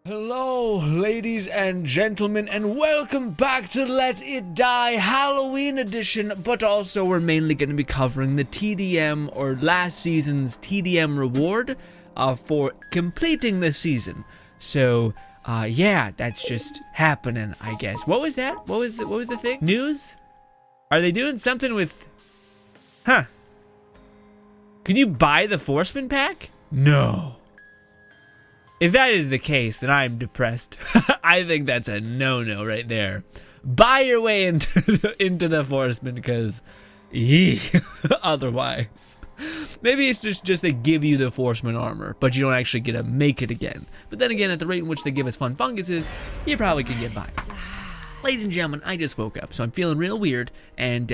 Hello, ladies and gentlemen, and welcome back to Let It Die Halloween edition, but also we're mainly going to be covering the TDM, or last season's TDM reward, for completing the season. So, yeah, that's just happening, I guess. What was that? What was the thing? News? Are they doing something with... Huh. Can you buy the Forceman pack? No. If that is the case, then I'm depressed. I think that's a no-no right there. Buy your way into the Forceman, because otherwise. Maybe it's just they give you the Forceman armor, but you don't actually get to make it again. But then again, at the rate in which they give us fun funguses, you probably can get by. Ladies and gentlemen, I just woke up, so I'm feeling real weird, and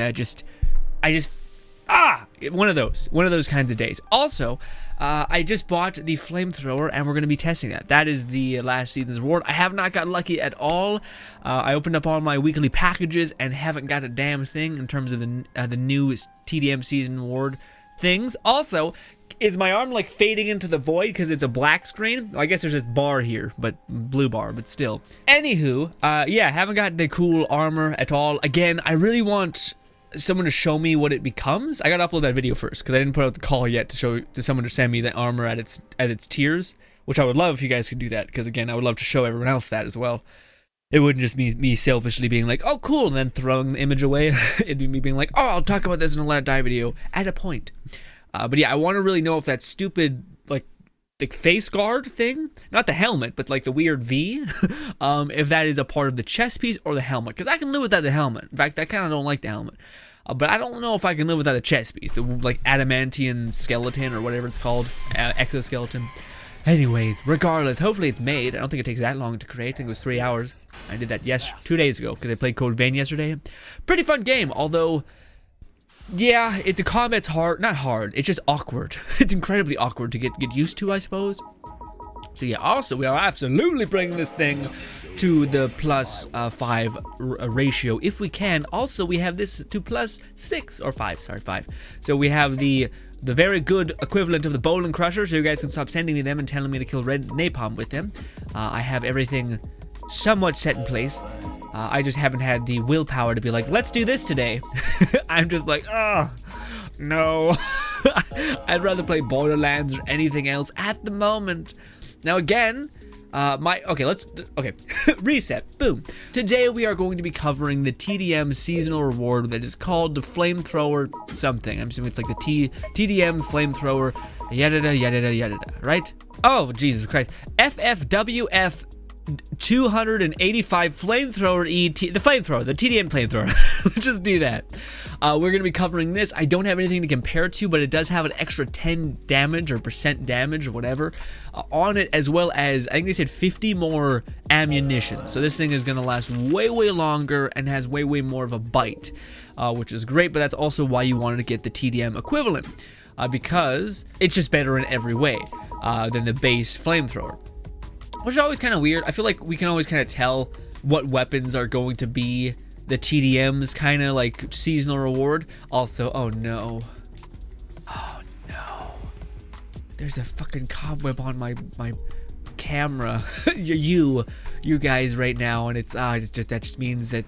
one of those kinds of days. Also, I just bought the Flamethrower, and we're going to be testing that. That is the last season's reward. I have not gotten lucky at all. I opened up all my weekly packages and haven't got a damn thing in terms of the new TDM season reward things. Also, is my arm like fading into the void because it's a black screen? I guess there's this bar here, but blue bar, but still. Anywho, yeah, haven't got the cool armor at all. Again, I really want someone to show me what it becomes. I gotta upload that video first because I didn't put out the call yet to someone to send me the armor at its tiers, which I would love if you guys could do that, because again, I would love to show everyone else that as well. It wouldn't just be me selfishly being like, oh cool, and then throwing the image away. It'd be me being like, oh, I'll talk about this in a Let It Die video at a point. But yeah, I want to really know if that stupid like face guard thing, not the helmet, but like the weird V, if that is a part of the chest piece or the helmet, because I can live without the helmet. In fact, I kind of don't like the helmet, but I don't know if I can live without the chest piece, the like adamantium skeleton or whatever it's called, exoskeleton. Anyways, regardless, hopefully it's made. I don't think it takes that long to create. I think it was 3 hours. I did that 2 days ago because I played Code Vein yesterday. Pretty fun game, although yeah, the combat's hard. Not hard, it's just awkward. It's incredibly awkward to get used to, I suppose. So yeah, also we are absolutely bringing this thing to the +5 ratio if we can. Also, we have this to +6 or 5. Sorry, 5. So we have the very good equivalent of the Bowling Crusher, so you guys can stop sending me them and telling me to kill red napalm with them. I have everything somewhat set in place. I just haven't had the willpower to be like, let's do this today. I'm just like, oh, no. I'd rather play Borderlands or anything else at the moment. Now again, reset, boom. Today we are going to be covering the TDM seasonal reward that is called the Flamethrower something. I'm assuming it's like the TDM Flamethrower, yada, right? Oh, Jesus Christ. FFWF 285 Flamethrower the TDM Flamethrower. Let's just do that. We're going to be covering this. I don't have anything to compare to, but it does have an extra 10 damage or % damage or whatever on it, as well as, I think they said 50 more ammunition. So this thing is going to last way longer and has way more of a bite, which is great, but that's also why you wanted to get the TDM equivalent, because it's just better in every way than the base Flamethrower. Which is always kind of weird. I feel like we can always kind of tell what weapons are going to be the TDM's kind of like seasonal reward. Also, oh no. There's a fucking cobweb on my camera. you guys right now, and that just means that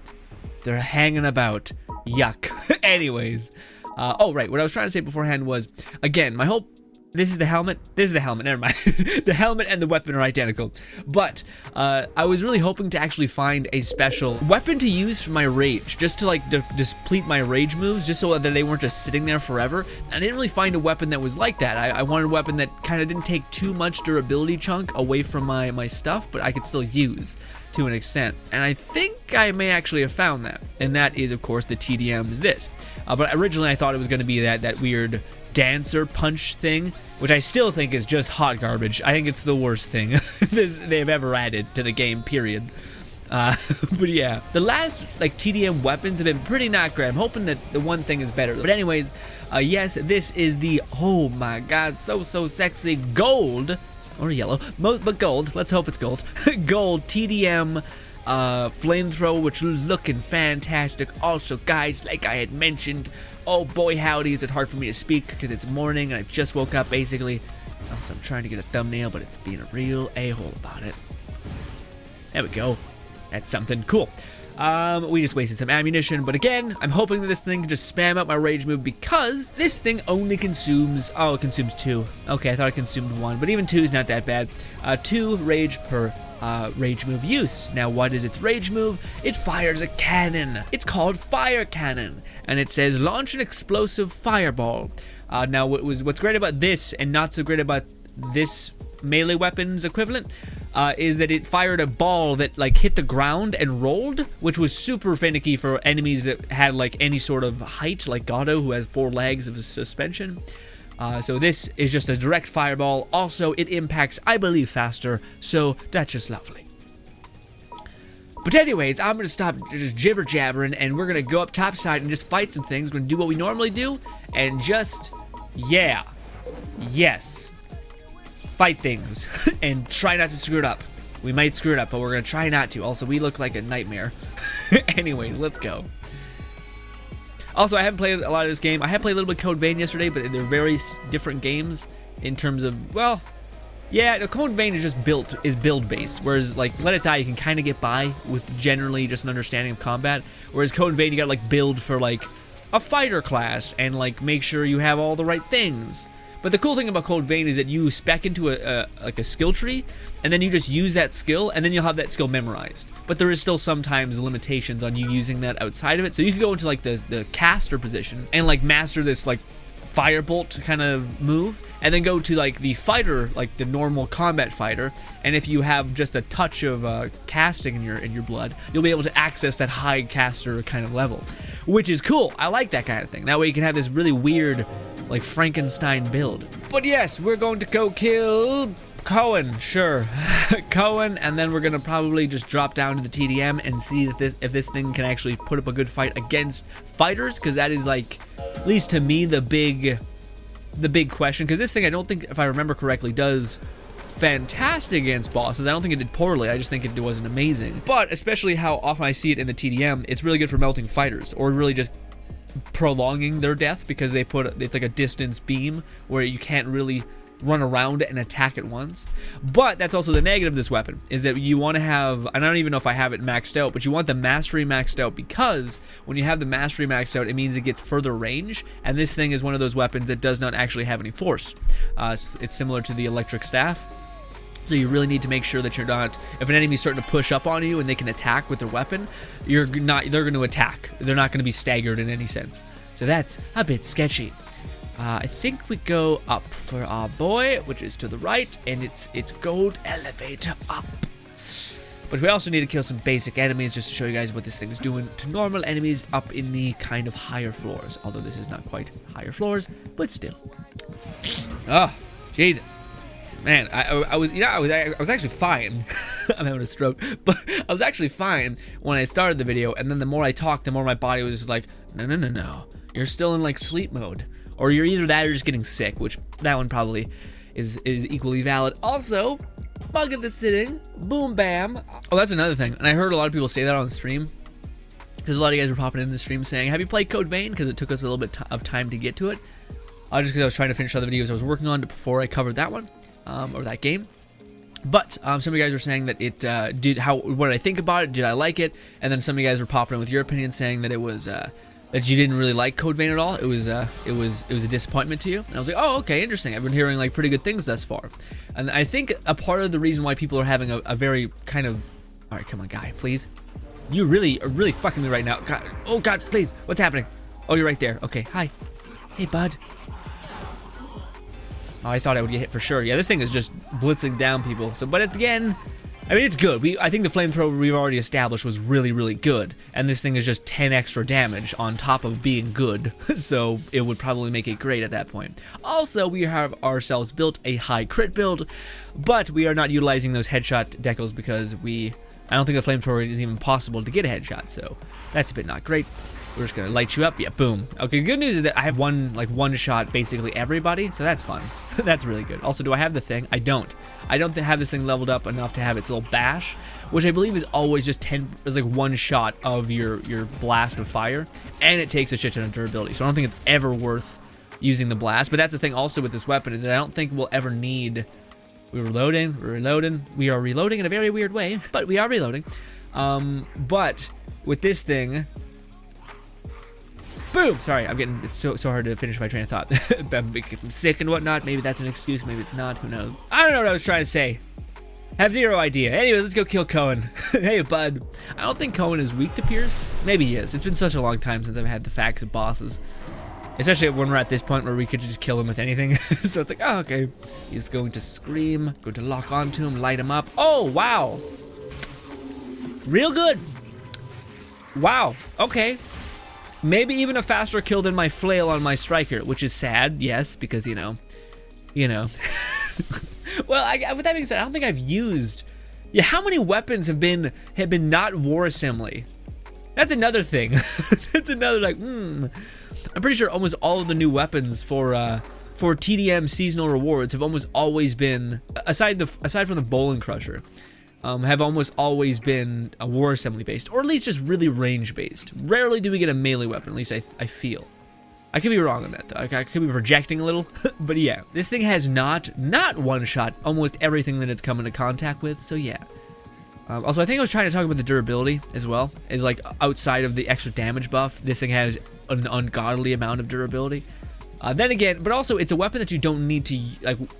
they're hanging about. Yuck. Anyways. Oh right, what I was trying to say beforehand was, again, my whole... This is the helmet, never mind. The helmet and the weapon are identical. But, I was really hoping to actually find a special weapon to use for my rage, just to like deplete my rage moves, just so that they weren't just sitting there forever. I didn't really find a weapon that was like that. I wanted a weapon that kind of didn't take too much durability chunk away from my stuff, but I could still use to an extent. And I think I may actually have found that. And that is, of course, the TDM's this. But originally I thought it was going to be that weird dancer punch thing, which I still think is just hot garbage. I think it's the worst thing they've ever added to the game, period. But yeah, the last like TDM weapons have been pretty not great. I'm hoping that the one thing is better. But anyways, yes, this is the, oh my god, so sexy gold, or yellow, but gold, let's hope it's gold, gold TDM Flamethrower, which is looking fantastic. Also, guys, like I had mentioned, oh boy howdy, is it hard for me to speak because it's morning and I just woke up basically. Also, I'm trying to get a thumbnail, but it's being a real a-hole about it. There we go. That's something cool. We just wasted some ammunition, but again, I'm hoping that this thing can just spam out my rage move because this thing only consumes, oh, it consumes 2. Okay, I thought it consumed 1, but even 2 is not that bad. 2 rage per rage move use. Now, what is its rage move? It fires a cannon. It's called Fire Cannon, and it says launch an explosive fireball. Now, what's great about this and not so great about this melee weapons equivalent is that it fired a ball that like hit the ground and rolled, which was super finicky for enemies that had like any sort of height, like Gato, who has 4 legs of suspension. So this is just a direct fireball. Also, it impacts, I believe, faster, so that's just lovely. But anyways, I'm going to stop just jibber-jabbering, and we're going to go up topside and just fight some things. We're going to do what we normally do, and just, yeah, yes, fight things, and try not to screw it up. We might screw it up, but we're going to try not to. Also, we look like a nightmare. Anyway, let's go. Also, I haven't played a lot of this game. I had played a little bit of Code Vein yesterday, but they're very different games in terms of, well, yeah, the Code Vein is just build based, whereas like Let It Die you can kind of get by with generally just an understanding of combat, whereas Code Vein you gotta like build for like a fighter class and like make sure you have all the right things. But the cool thing about Code Vein is that you spec into a skill tree, and then you just use that skill, and then you'll have that skill memorized. But there is still sometimes limitations on you using that outside of it. So you can go into like the caster position and like master this like firebolt kind of move, and then go to like the fighter, like the normal combat fighter. And if you have just a touch of casting in your blood, you'll be able to access that high caster kind of level, which is cool. I like that kind of thing. That way you can have this really weird, like Frankenstein build. But yes, we're going to go kill Cohen, sure. Cohen, and then we're gonna probably just drop down to the TDM and see if this thing can actually put up a good fight against fighters, because that is like, at least to me, the big question. Because this thing, I don't think, if I remember correctly, does fantastic against bosses. I don't think it did poorly. I just think it wasn't amazing. But especially how often I see it in the TDM, it's really good for melting fighters, or really just prolonging their death, because they it's like a distance beam where you can't really run around and attack at once. But that's also the negative of this weapon, is that you want to have, and I don't even know if I have it maxed out, but you want the mastery maxed out, because when you have the mastery maxed out, it means it gets further range, and this thing is one of those weapons that does not actually have any force. It's similar to the electric staff. So you really need to make sure that you're not, if an enemy's starting to push up on you and they can attack with their weapon, they're going to attack. They're not going to be staggered in any sense. So that's a bit sketchy. I think we go up for our boy, which is to the right, and it's gold elevator up. But we also need to kill some basic enemies just to show you guys what this thing is doing to normal enemies up in the kind of higher floors. Although this is not quite higher floors, but still. Oh, Jesus. Man, I was actually fine. I'm having a stroke, but I was actually fine when I started the video, and then the more I talked, the more my body was just like, no, you're still in like sleep mode, or you're either that or just getting sick, which that one probably is equally valid. Also, bug at the sitting, boom bam. Oh, that's another thing, and I heard a lot of people say that on the stream, because a lot of you guys were popping into the stream saying, have you played Code Vein? Because it took us a little bit of time to get to it. Just because I was trying to finish other videos I was working on before I covered that one. Or that game. But some of you guys were saying that it what did I think about it? Did I like it? And then some of you guys were popping in with your opinion, saying that it was that you didn't really like Code Vein at all. It was a disappointment to you. And I was like, oh, okay, interesting. I've been hearing like pretty good things thus far. And I think a part of the reason why people are having a very kind of, all right, come on, guy, please. You really are really fucking me right now. God, oh God, please, what's happening? Oh, you're right there. Okay, hi, hey, bud. Oh, I thought I would get hit for sure. Yeah, this thing is just blitzing down people. So, but again, I mean, it's good. I think the Flamethrower we've already established was really, really good. And this thing is just 10 extra damage on top of being good. So it would probably make it great at that point. Also, we have ourselves built a high crit build, but we are not utilizing those headshot decals because I don't think the Flamethrower is even possible to get a headshot. So that's a bit not great. We're just gonna light you up. Yeah, boom. Okay, good news is that I have one shot basically everybody, so that's fun. That's really good. Also, do I have the thing? I don't. I don't have this thing leveled up enough to have its little bash, which I believe is always just 10, is like one shot of your blast of fire, and it takes a shit ton of durability. So I don't think it's ever worth using the blast. But that's the thing also with this weapon, is that I don't think we'll ever need We're reloading. We're reloading. We are reloading in a very weird way, but we are reloading. But with this thing, boom. Sorry, it's so hard to finish my train of thought. I'm sick and whatnot. Maybe that's an excuse. Maybe it's not. Who knows? I don't know what I was trying to say. Have zero idea. Anyway, let's go kill Cohen. Hey, bud. I don't think Cohen is weak to Pierce. Maybe he is. It's been such a long time since I've had the facts of bosses. Especially when we're at this point where we could just kill him with anything. So it's like, oh, okay. He's going to scream, going to lock onto him, light him up. Oh, wow. Real good. Wow. Okay. Maybe even a faster kill than my flail on my striker, which is sad, yes, because, you know. Well, with that being said, I don't think I've used... Yeah, how many weapons have been not war assembly? That's another thing. That's another, like, I'm pretty sure almost all of the new weapons for TDM seasonal rewards have almost always been, aside from the Bowling Crusher, have almost always been a war assembly based, or at least just really range based. Rarely do we get a melee weapon, at least I feel. I could be wrong on that though. I could be projecting a little, but yeah, this thing has not one shot almost everything that it's come into contact with. So yeah. Also, I think I was trying to talk about the durability as well. Is like outside of the extra damage buff, this thing has an ungodly amount of durability. Then again, but also it's a weapon that you don't need to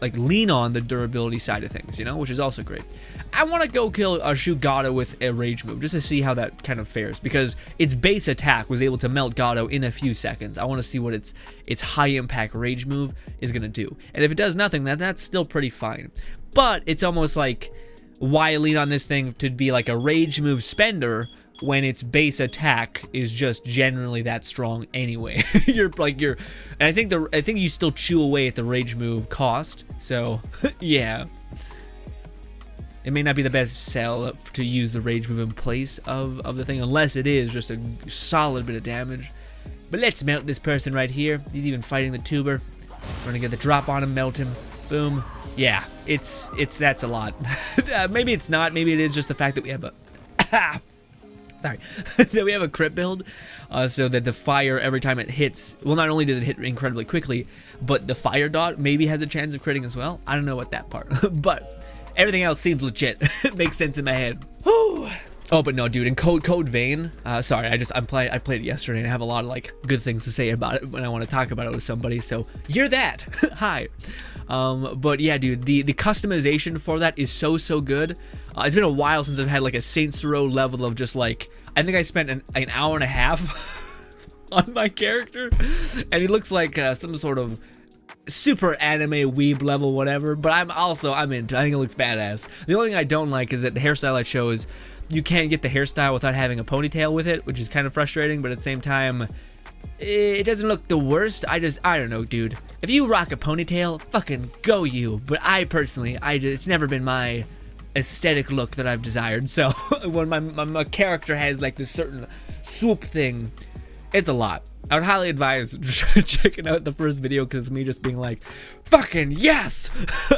like lean on the durability side of things, you know, which is also great. I want to go kill or shoot Gato with a rage move just to see how that kind of fares, because its base attack was able to melt Gato in a few seconds. I want to see what its high impact rage move is gonna do, and if it does nothing, that's still pretty fine. But it's almost like, why lean on this thing to be like a rage move spender when its base attack is just generally that strong anyway? And I think you still chew away at the rage move cost. So yeah, it may not be the best sell to use the rage move in place of the thing, unless it is just a solid bit of damage. But let's melt this person right here. He's even fighting the tuber. We're gonna get the drop on him, melt him, boom. Yeah, that's a lot. Maybe it's not. Maybe it is just the fact that we have a that we have a crit build, so that the fire every time it hits, well, not only does it hit incredibly quickly, but the fire dot maybe has a chance of critting as well. I don't know what that part, but everything else seems legit. It makes sense in my head. Whew. Oh, but no, dude, in Code Vein, sorry, I played it yesterday and I have a lot of like good things to say about it when I want to talk about it with somebody, so you're that. Hi. But yeah, dude, the customization for that is so good. It's been a while since I've had like a Saints Row level of just like, I think I spent an hour and a half on my character, and he looks like some sort of super anime weeb level whatever, but I'm into it. I think it looks badass. The only thing I don't like is that the hairstyle I chose, you can't get the hairstyle without having a ponytail with it, which is kind of frustrating, but at the same time, it doesn't look the worst. I don't know, dude. If you rock a ponytail, fucking go you. But I personally, it's never been my aesthetic look that I've desired. So when my character has like this certain swoop thing, it's a lot. I would highly advise checking out the first video, because it's me just being like, fucking yes!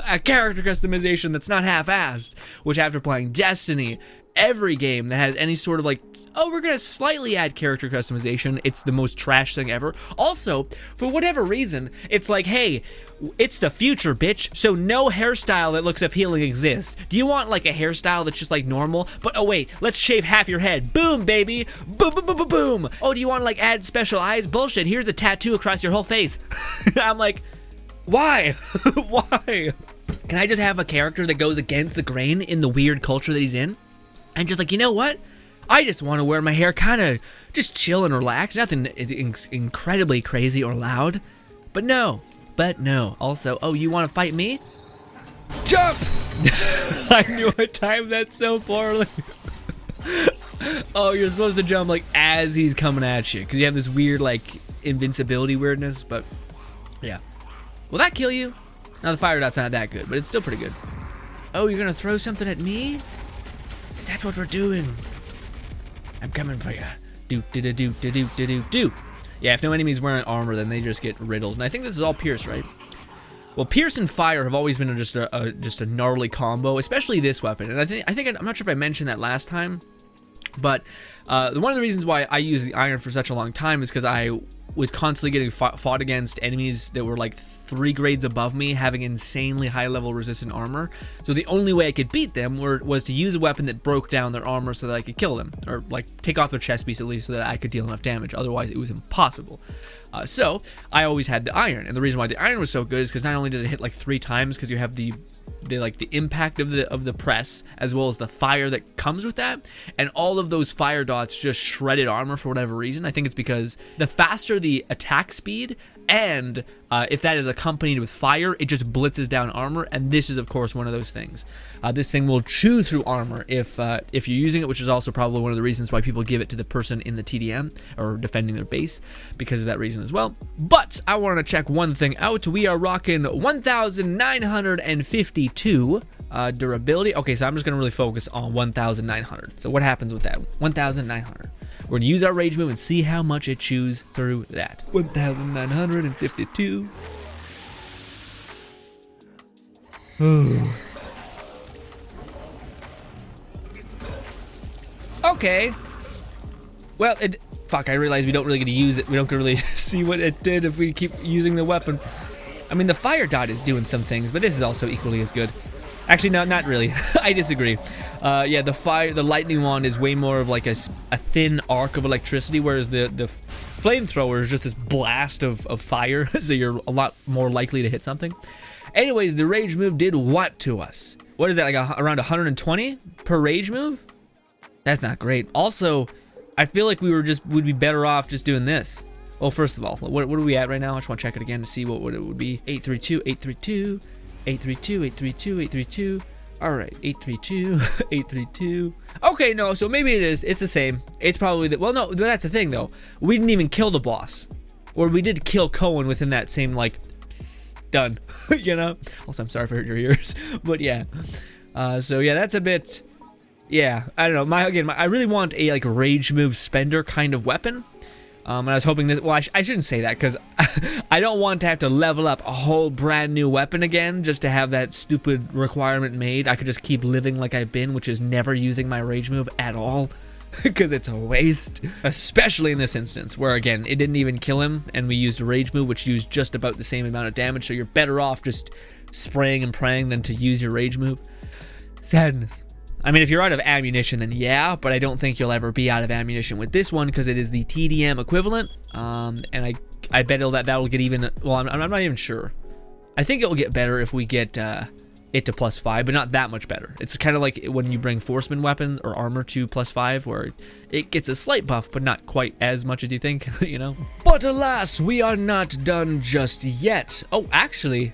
A character customization that's not half-assed. Which after playing Destiny, every game that has any sort of like, oh, we're gonna slightly add character customization, it's the most trash thing ever. Also, for whatever reason, it's like, hey, it's the future, bitch, so no hairstyle that looks appealing exists. Do you want like a hairstyle that's just like normal, but oh wait, let's shave half your head, boom baby, boom boom boom boom boom. Oh, do you want like add special eyes? Bullshit, here's a tattoo across your whole face. I'm like, why? Why? Can I just have a character that goes against the grain in the weird culture that he's in? And just like, you know what? I just want to wear my hair kind of just chill and relax. Nothing incredibly crazy or loud. But no. Also, oh, you want to fight me? Jump! I knew I timed that so poorly. Oh, you're supposed to jump like as he's coming at you, because you have this weird like invincibility weirdness. But yeah. Will that kill you? Now the fire dot's not that good, but it's still pretty good. Oh, you're going to throw something at me? Is that what we're doing? I'm coming for you. Do. Yeah, if no enemy's wearing armor, then they just get riddled. And I think this is all Pierce, right? Well, Pierce and Fire have always been just a gnarly combo, especially this weapon. And I'm not sure if I mentioned that last time, but one of the reasons why I use the Iron for such a long time is because I was constantly getting fought against enemies that were like 3 grades above me, having insanely high level resistant armor. So the only way I could beat them was to use a weapon that broke down their armor so that I could kill them, or like take off their chest piece at least so that I could deal enough damage. Otherwise it was impossible. So I always had the iron, and the reason why the iron was so good is because not only does it hit like 3 times, because you have the impact of the press, as well as the fire that comes with that, and all of those fire dots just shredded armor for whatever reason. I think it's because the faster the attack speed, and if that is accompanied with fire, it just blitzes down armor, and this is of course one of those things. This thing will chew through armor if you're using it, which is also probably one of the reasons why people give it to the person in the TDM or defending their base, because of that reason as well. But I want to check one thing out. We are rocking 1952 durability. Okay, so I'm just gonna really focus on 1900. So what happens with that? 1900. We're gonna use our rage move and see how much it chews through that. 1952. Ooh. Okay. Well, fuck, I realize we don't really get to use it. We don't really see what it did if we keep using the weapon. I mean, the fire dot is doing some things, but this is also equally as good. Actually, no, not really. I disagree. Yeah, the lightning wand is way more of like a thin arc of electricity, whereas the flamethrower is just this blast of fire, so you're a lot more likely to hit something. Anyways, the rage move did what to us? What is that, like around 120 per rage move? That's not great. Also, I feel like we'd be better off just doing this. Well, first of all, what are we at right now? I just want to check it again to see what it would be. 832, 832. 832, 832, 832. All right, 832, 832. Okay, no, so maybe it is. It's the same. It's probably the, well, no, that's the thing though. We didn't even kill the boss, or we did kill Cohen within that same like done. You know. Also, I'm sorry for hurting your ears, but yeah. So yeah, that's a bit. Yeah, I don't know. I really want a like rage move spender kind of weapon. And I was hoping this, well, I shouldn't say that because I don't want to have to level up a whole brand new weapon again just to have that stupid requirement made. I could just keep living like I've been, which is never using my rage move at all because it's a waste, especially in this instance where, again, it didn't even kill him and we used a rage move which used just about the same amount of damage, so you're better off just spraying and praying than to use your rage move. Sadness. I mean, if you're out of ammunition, then yeah, but I don't think you'll ever be out of ammunition with this one because it is the TDM equivalent, and I bet that'll get even, well, I'm not even sure. I think it'll get better if we get it to +5, but not that much better. It's kind of like when you bring Forceman weapon or armor to +5, where it gets a slight buff, but not quite as much as you think, you know? But alas, we are not done just yet. Oh, actually,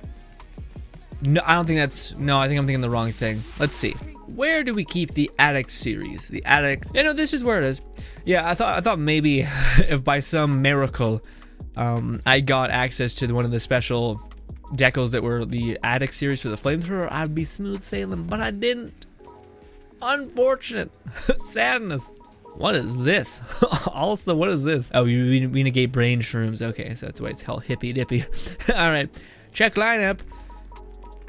no, I don't think that's, no, I think I'm thinking the wrong thing. Let's see. Where do we keep the Attic series? The Attic, you know, this is where it is. Yeah, I thought maybe if by some miracle I got access to one of the special decals that were the Attic series for the Flamethrower, I'd be smooth sailing, but I didn't. Unfortunate. Sadness. What is this? Also, what is this? Oh, we negate brain shrooms. Okay, so that's why it's called hippy dippy. All right, check lineup.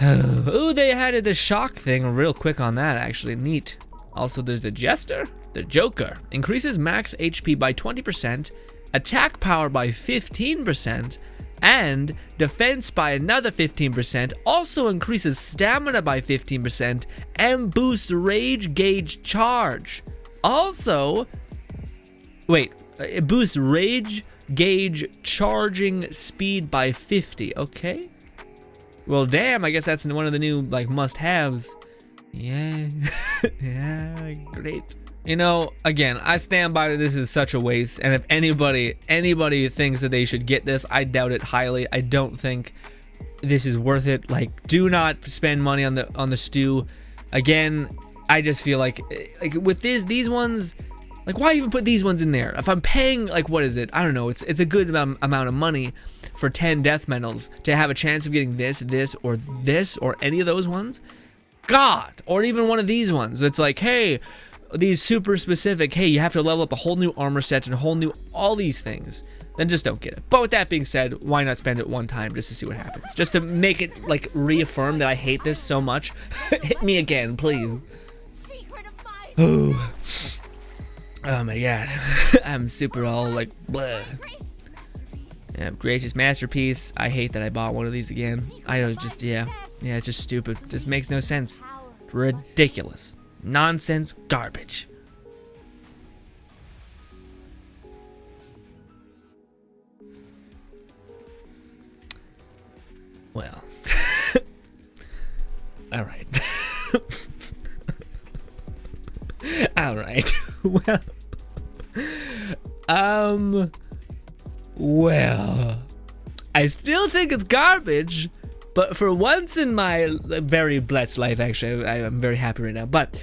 Ooh, they added the shock thing real quick on that, actually. Neat. Also, there's the Jester. The Joker. Increases max HP by 20%, attack power by 15%, and defense by another 15%. Also increases stamina by 15%, and boosts rage gauge charge. Also, wait, it boosts rage gauge charging speed by 50, okay? Well, damn, I guess that's one of the new, like, must-haves. Yeah. Yeah, great. You know, again, I stand by that this is such a waste, and if anybody thinks that they should get this, I doubt it highly. I don't think this is worth it. Like, do not spend money on the stew. Again, I just feel like with these ones, like, why even put these ones in there? If I'm paying, like, what is it? I don't know, it's a good amount of money for 10 death medals to have a chance of getting this, or any of those ones. God, or even one of these ones. It's like, hey, these super specific, hey, you have to level up a whole new armor set and a whole new, all these things. Then just don't get it. But with that being said, why not spend it one time just to see what happens? Just to make it, like, reaffirm that I hate this so much. Hit me again, please. Oh. Oh my god. I'm super all like, bleh. Yeah, greatest masterpiece. I hate that I bought one of these again. I was just, yeah, it's just stupid. Just makes no sense. Ridiculous. Nonsense garbage. Well. All right. All right. Well, I still think it's garbage, but for once in my very blessed life, actually, I'm very happy right now, but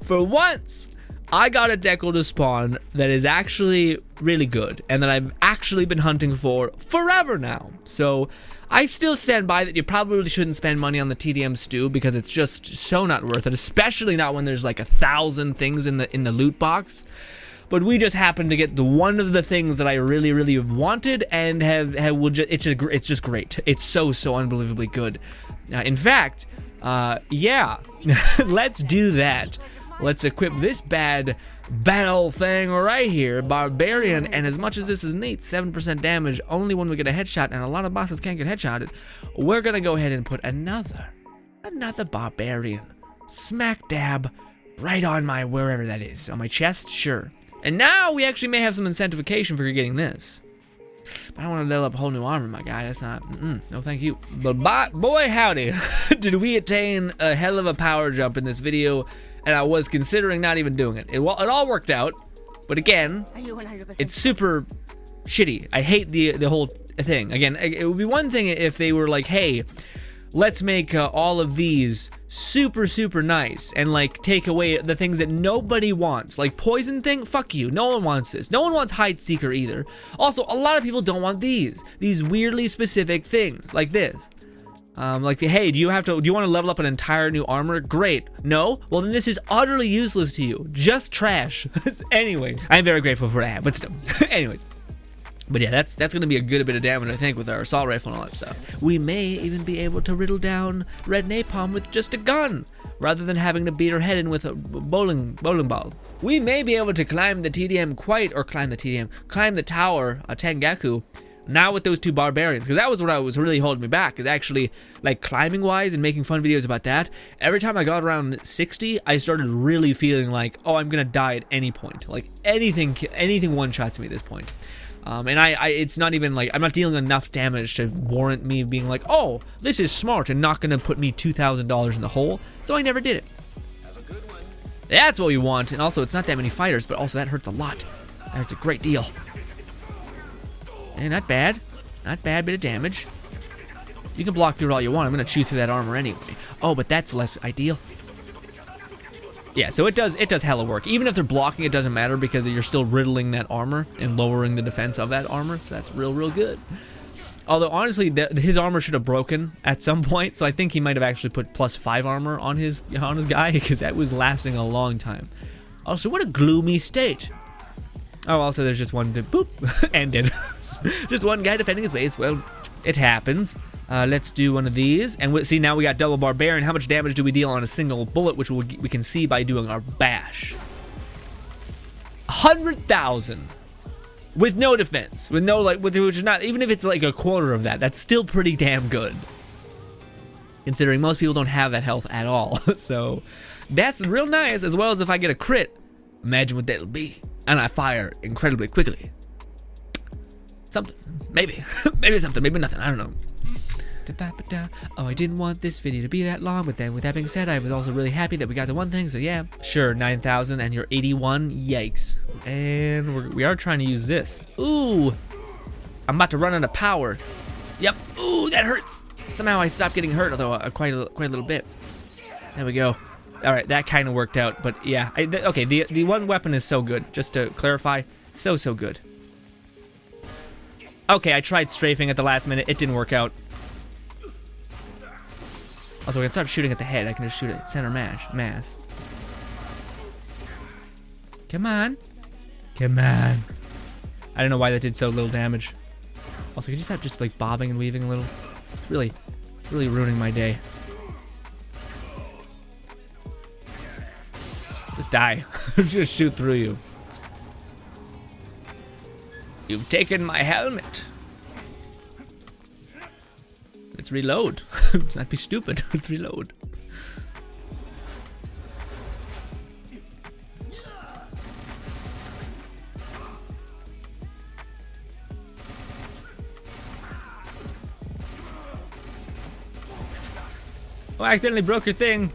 for once, I got a decal to spawn that is actually really good, and that I've actually been hunting for forever now. So I still stand by that you probably shouldn't spend money on the TDM stew because it's just so not worth it, especially not when there's like 1,000 things in the loot box. But we just happened to get the one of the things that I really wanted, and it's just great. It's so unbelievably good. In fact, yeah, let's do that. Let's equip this bad old thing right here, Barbarian, and as much as this is neat, 7% damage only when we get a headshot, and a lot of bosses can't get headshotted, we're gonna go ahead and put another Barbarian smack dab right on my, wherever that is, on my chest, sure. And now we actually may have some incentivization for getting this. But I don't want to level up a whole new armor, my guy. That's not, no thank you. But boy howdy, did we attain a hell of a power jump in this video, and I was considering not even doing it. It all worked out, but again, it's super shitty. I hate the whole thing. Again, it would be one thing if they were like, hey, let's make all of these super nice and like take away the things that nobody wants, like poison thing. Fuck you, no one wants this. No one wants hide seeker either. Also, a lot of people don't want these weirdly specific things like this. Like, hey, do you want to level up an entire new armor? Great. No? Well, then this is utterly useless to you. Just trash. Anyway, I'm very grateful for that, but still. Anyways. But yeah, that's gonna be a good bit of damage, I think, with our assault rifle and all that stuff. We may even be able to riddle down Red Napalm with just a gun, rather than having to beat her head in with a bowling ball. We may be able to climb the TDM climb the tower, a Tengaku, now with those two barbarians, because that was what was really holding me back, is actually, like, climbing wise and making fun videos about that. Every time I got around 60, I started really feeling like, oh, I'm gonna die at any point. Like, anything one-shots me at this point. And it's not even like, I'm not dealing enough damage to warrant me being like, oh, this is smart and not gonna put me $2,000 in the hole, so I never did it. Have a good one. That's what we want, and also it's not that many fighters, but also that hurts a lot. That hurts a great deal. And not bad bit of damage. You can block through it all you want. I'm gonna chew through that armor anyway. Oh, but that's less ideal. Yeah, so it does hella work. Even if they're blocking, it doesn't matter because you're still riddling that armor and lowering the defense of that armor, so that's real good. Although, honestly, his armor should have broken at some point, so I think he might have actually put +5 armor on his guy, because that was lasting a long time. Also, what a gloomy state. Oh, also, there's just one, boop, ended. Just one guy defending his base. Well, it happens. Let's do one of these, and see, now we got double barbarian. How much damage do we deal on a single bullet, which we can see by doing our bash? 100,000 with no defense, with no which is not, even if it's like a quarter of that, that's still pretty damn good, considering most people don't have that health at all. So that's real nice. As well as if I get a crit, imagine what that'll be, and I fire incredibly quickly. Something, maybe, maybe something, maybe nothing. I don't know. Oh, I didn't want this video to be that long, but then with that being said, I was also really happy that we got the one thing, so yeah. Sure, 9,000 and you're 81, yikes. And we are trying to use this. Ooh, I'm about to run out of power. Yep, ooh, that hurts. Somehow I stopped getting hurt, although quite a little bit. There we go. All right, that kind of worked out, but yeah. Okay, the one weapon is so good, just to clarify, so good. Okay, I tried strafing at the last minute, it didn't work out. Also, I can stop shooting at the head. I can just shoot at center mass. Come on. Come on. I don't know why that did so little damage. Also, could you stop just like bobbing and weaving a little? It's really ruining my day. Just die. I'm just gonna shoot through you. You've taken my helmet. Let's reload. That'd be stupid. Let's reload. Oh, I accidentally broke your thing.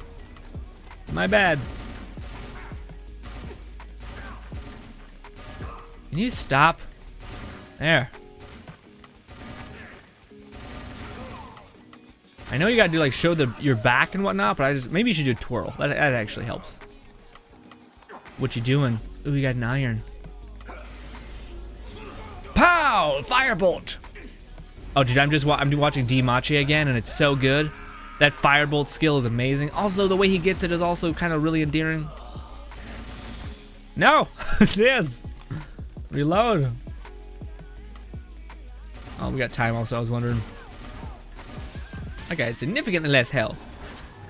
It's my bad. Can you stop? There. I know you gotta do like show your back and whatnot, but maybe you should do a twirl. That actually helps. What you doing? Ooh, you got an iron. Pow! Firebolt! Oh, dude, I'm watching D Machi again, and it's so good. That firebolt skill is amazing. Also, the way he gets it is also kind of really endearing. No! Yes! Reload. Oh, we got time also, I was wondering. Okay, significantly less health.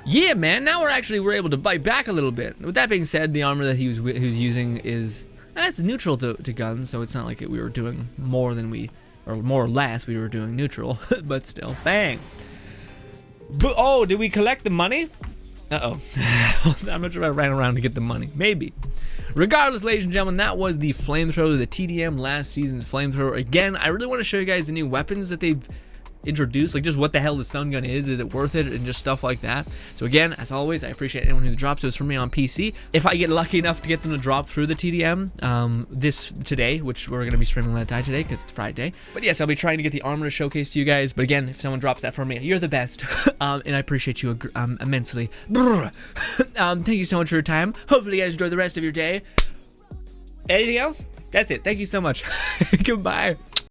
Yeah, man, now we're able to bite back a little bit. With that being said, the armor that he was using is, it's neutral to guns, so it's not like we were doing more than more or less we were doing neutral, but still, bang. But, oh, did we collect the money? Uh-oh. I'm not sure if I ran around to get the money. Maybe. Regardless, ladies and gentlemen, that was the Flamethrower, the TDM last season's Flamethrower. Again, I really want to show you guys the new weapons that they've introduced, like just what the hell the stun gun is it worth it, and just stuff like that. So again, as always, I appreciate anyone who drops those for me on PC. If I get lucky enough to get them to drop through the TDM today, which we're going to be streaming Let It Die today because it's Friday. But yes, I'll be trying to get the armor to showcase to you guys. But again, if someone drops that for me, you're the best. And I appreciate you immensely. Thank you so much for your time. Hopefully you guys enjoy the rest of your day. Anything else? That's it. Thank you so much. Goodbye.